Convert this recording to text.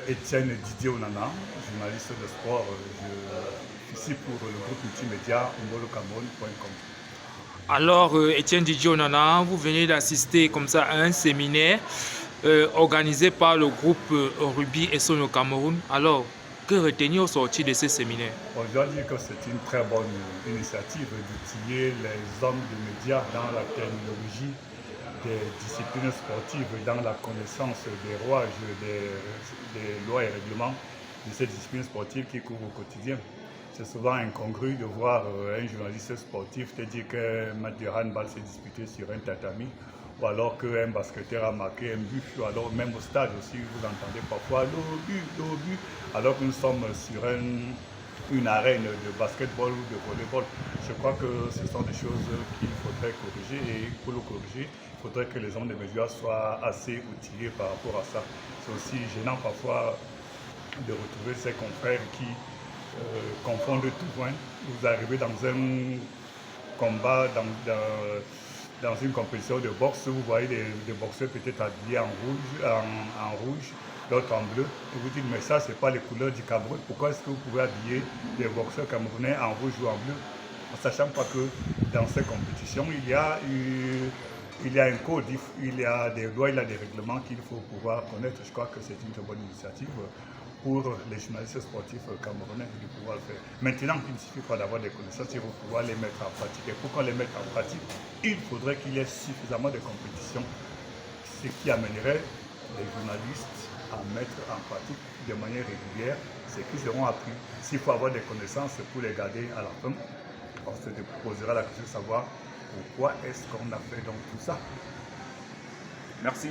Étienne Didier Onana, journaliste de sport, je suis ici pour le groupe multimédia ongolocameroun.com. Alors, Étienne Onana, vous venez d'assister comme ça à un séminaire organisé par le groupe Rugby et Son au Cameroun. Alors, que retenir au sortir de ce séminaire? Bon, je dois dire que c'est une très bonne initiative d'outiller les hommes de médias dans la terminologie des disciplines sportives, dans la connaissance des rouages, des lois et règlements de ces disciplines sportives qui courent au quotidien. C'est souvent incongru de voir un journaliste sportif te dire qu'un match de handball s'est disputé sur un tatami, ou alors qu'un basketteur a marqué un but, ou alors même au stade aussi, vous entendez parfois le but, alors que nous sommes sur une arène de basketball ou de volleyball. Je crois que ce sont des choses qu'il faudrait corriger, et pour le corriger, il faudrait que les hommes de médias soient assez outillés par rapport à ça. C'est aussi gênant parfois de retrouver ces confrères qui confondent tout point. Vous arrivez dans un combat, dans une compétition de boxe, vous voyez des boxeurs peut-être habillés en rouge, d'autres en bleu, et vous dites mais ça c'est pas les couleurs du Cameroun, pourquoi est-ce que vous pouvez habiller des boxeurs camerounais en rouge ou en bleu, en sachant pas que dans ces compétitions il y a un code, il y a des lois, il y a des règlements qu'il faut pouvoir connaître. Je crois que c'est une très bonne initiative pour les journalistes sportifs camerounais de pouvoir le faire. Maintenant, il ne suffit pas d'avoir des connaissances, il faut pouvoir les mettre en pratique. Et pour qu'on les mette en pratique, il faudrait qu'il y ait suffisamment de compétitions, ce qui amènerait les journalistes à mettre en pratique de manière régulière ce qu'ils auront appris. S'il faut avoir des connaissances pour les garder à la fin, on se posera la question de savoir pourquoi est-ce qu'on a fait donc tout ça. Merci.